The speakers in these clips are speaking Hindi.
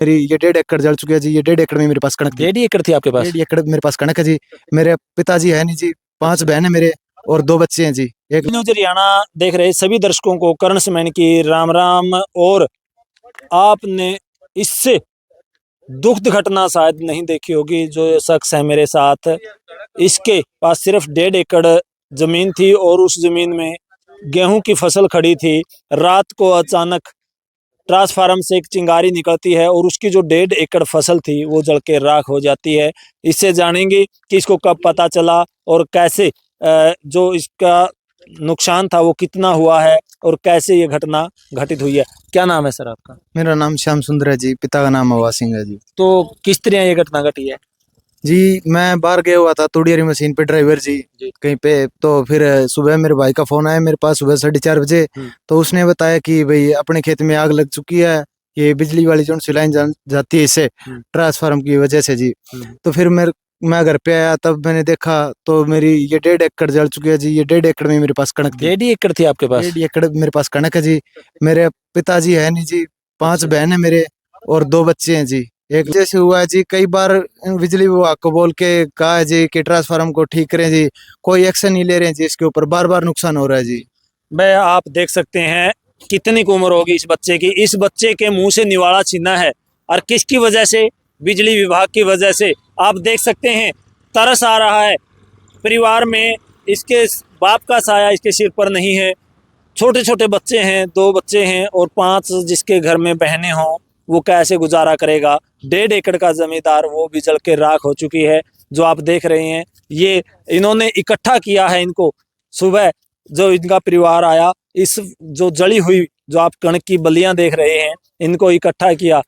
मेरी ये 1.5 एकड़ जल चुकी है जी। ये 1.5 एकड़ में मेरे पास कणक थी। 1.5 एकड़ थी आपके पास? 1.5 एकड़ मेरे पास कणक है जी। मेरे पिताजी है नहीं जी, 5 बहन है मेरे और 2 बच्चे हैं जी। एक न्यूज हरियाणा देख रहे सभी दर्शकों को करण सेमैन की राम राम। और आपने इससे दुखद घटना शायद नहीं देखी होगी। जो ये शख्स है मेरे साथ, इसके पास सिर्फ 1.5 एकड़ जमीन थी और उस जमीन में गेहूं की फसल खड़ी थी। रात को अचानक ट्रांसफार्मर से एक चिंगारी निकलती है और उसकी जो 1.5 एकड़ फसल थी वो जल के राख हो जाती है। इससे जानेंगे कि इसको कब पता चला और कैसे जो इसका नुकसान था वो कितना हुआ है और कैसे ये घटना घटित हुई है। क्या नाम है सर आपका? मेरा नाम श्याम सुंदर है जी, पिता का नाम हवा सिंह है जी। तो किस तरह ये घटना घटी है? जी मैं बाहर गया हुआ था तोड़ियारी मशीन पे ड्राइवर जी कहीं पे। तो फिर सुबह मेरे भाई का फोन आया मेरे पास सुबह 4:30 बजे। तो उसने बताया कि भाई अपने खेत में आग लग चुकी है, ये बिजली वाली जो लाइन जाती है इससे ट्रांसफार्मर की वजह से जी। तो फिर मैं घर पे आया तब मैंने देखा तो मेरी ये 1.5 एकड़ जल चुकी है जी। ये 1.5 एकड़ में मेरे पास कणक थी। 1.5 एकड़ थी आपके पास? 1.5 एकड़ मेरे पास कणक है जी। मेरे पिताजी है नहीं जी, 5 बहन है मेरे और 2 बच्चे हैं जी। एक जैसे हुआ है जी, कई बार बिजली विभाग को बोल के कहा है जी कि ट्रांसफार्मर को ठीक करें जी, कोई एक्शन नहीं ले रहे हैं जी। इसके ऊपर बार बार नुकसान हो रहा है जी। भाई आप देख सकते हैं कितनी उम्र होगी इस बच्चे की। इस बच्चे के मुंह से निवाला छीना है और किसकी वजह से? बिजली विभाग की वजह से। आप देख सकते हैं तरस आ रहा है। परिवार में इसके बाप का साया इसके सिर पर नहीं है। छोटे छोटे बच्चे हैं, 2 बच्चे हैं और 5 जिसके घर में बहनें हों वो कैसे गुजारा करेगा? 1.5 एकड़ का जमींदार वो भी जल के राख हो चुकी है। जो आप देख रहे हैं ये इन्होंने इकट्ठा किया है। इनको सुबह जो इनका परिवार आया, इस जो जली हुई जो आप कणक की बलियां देख रहे हैं इनको इकट्ठा किया।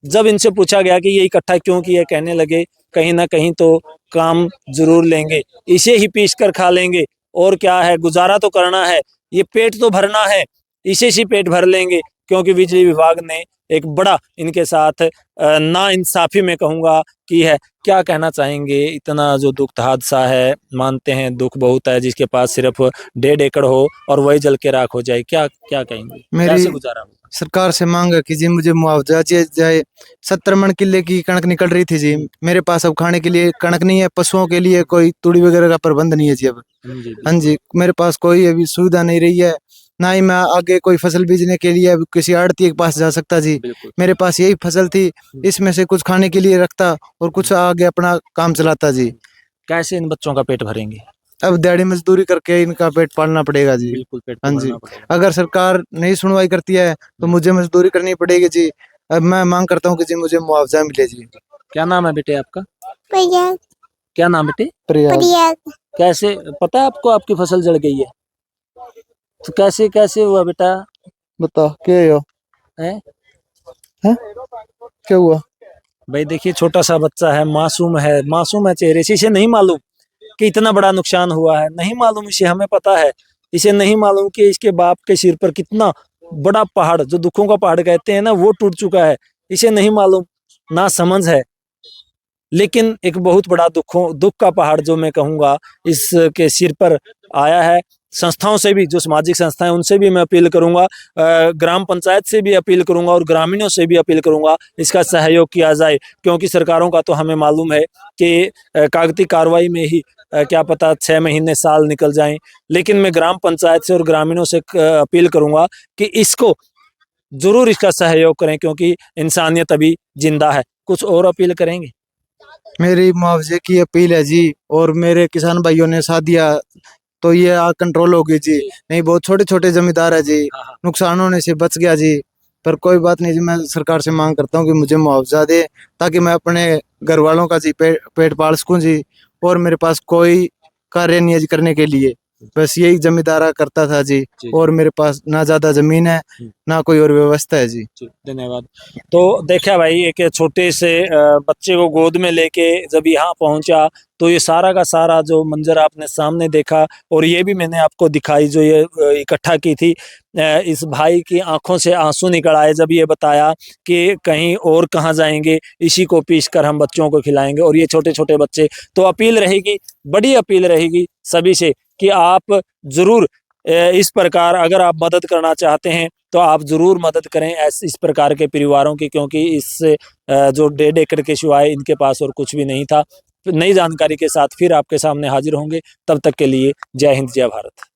जब इनसे पूछा गया कि ये इकट्ठा क्यों किया, कहने लगे कहीं ना कहीं तो काम जरूर लेंगे, इसे ही पीस कर खा लेंगे और क्या है, गुजारा तो करना है, ये पेट तो भरना है, इसे से पेट भर लेंगे। क्योंकि बिजली विभाग ने एक बड़ा इनके साथ ना इंसाफी में कहूँगा की है। क्या कहना चाहेंगे? इतना जो दुख हादसा है, मानते हैं दुख बहुत है, जिसके पास सिर्फ 1.5 एकड़ हो और वही जल के राख हो जाए, क्या क्या कहेंगे? मेरी कैसे गुजारा होगा? सरकार से मांग है कि जी मुझे मुआवजा चाहिए जाए। 70 मन किले की कणक निकल रही थी जी। मेरे पास अब खाने के लिए कणक नहीं है, पशुओं के लिए कोई तूड़ी वगैरह का प्रबंध नहीं है जी अब। हाँ जी, मेरे पास कोई अभी सुविधा नहीं रही है, ना ही मैं आगे कोई फसल बीजने के लिए अब किसी आड़ती के पास जा सकता जी। मेरे पास यही फसल थी, इसमें से कुछ खाने के लिए रखता और कुछ आगे अपना काम चलाता जी। कैसे इन बच्चों का पेट भरेंगे? अब दिहाड़ी मजदूरी करके इनका पेट पालना पड़ेगा जी। बिल्कुल पेट हाँ तो जी, भरना पड़ेगा। अगर सरकार नहीं सुनवाई करती है तो मुझे मजदूरी करनी पड़ेगी जी। अब मैं मांग करता हूँ कि जी मुझे मुआवजा मिले जी। क्या नाम है बेटे आपका? भैया क्या नाम बेटे? प्रिया कैसे पता है आपको आपकी फसल जल गई है? तो कैसे कैसे हुआ बेटा? बता क्या हो है है? क्या हुआ? भाई देखिए छोटा सा बच्चा है, मासूम है चेहरे से। इसे नहीं मालूम कि इतना बड़ा नुकसान हुआ है, नहीं मालूम इसे, हमें पता है। इसे नहीं मालूम कि इसके बाप के सिर पर कितना बड़ा पहाड़, जो दुखों का पहाड़ कहते हैं ना, वो टूट चुका है। इसे नहीं मालूम, ना समझ है। लेकिन एक बहुत बड़ा दुख का पहाड़ जो मैं कहूँगा इसके सिर पर आया है। संस्थाओं से भी, जो सामाजिक संस्थाएं, उनसे भी मैं अपील करूंगा, ग्राम पंचायत से भी अपील करूंगा और ग्रामीणों से भी अपील करूंगा, इसका सहयोग किया जाए। क्योंकि सरकारों का तो हमें मालूम है कि कागती कार्रवाई में ही क्या पता 6 महीने साल निकल जाएं। लेकिन मैं ग्राम पंचायत से और ग्रामीणों से अपील करूंगा कि इसको जरूर इसका सहयोग करें, क्योंकि इंसानियत अभी जिंदा है। कुछ और अपील करेंगे? मेरी मुआवजे की अपील है जी। और मेरे किसान भाइयों ने साथ दिया तो ये आग कंट्रोल होगी जी। नहीं बहुत छोटे छोटे जमींदार है जी, नुकसान होने से बच गया जी। पर कोई बात नहीं जी, मैं सरकार से मांग करता हूँ कि मुझे मुआवजा दे ताकि मैं अपने घर वालों का जी पेट पाल सकूं जी। और मेरे पास कोई कार्य नहीं है जी करने के लिए, बस यही जमींदारा करता था जी। और मेरे पास ना ज्यादा जमीन है ना कोई और व्यवस्था है जी। धन्यवाद। तो देखा भाई, एक छोटे से बच्चे को गोद में लेके जब यहाँ पहुंचा तो ये सारा का सारा जो मंजर आपने सामने देखा, और ये भी मैंने आपको दिखाई जो ये इकट्ठा की थी। इस भाई की आंखों से आंसू निकल आए जब ये बताया कि कहीं और कहाँ जाएंगे, इसी को पीस कर हम बच्चों को खिलाएंगे। और ये छोटे छोटे बच्चे, तो अपील रहेगी, बड़ी अपील रहेगी सभी से कि आप जरूर इस प्रकार अगर आप मदद करना चाहते हैं तो आप ज़रूर मदद करें इस प्रकार के परिवारों की, क्योंकि इस जो 1.5 एकड़ के सिवाय इनके पास और कुछ भी नहीं था। नई जानकारी के साथ फिर आपके सामने हाजिर होंगे, तब तक के लिए जय हिंद जय भारत।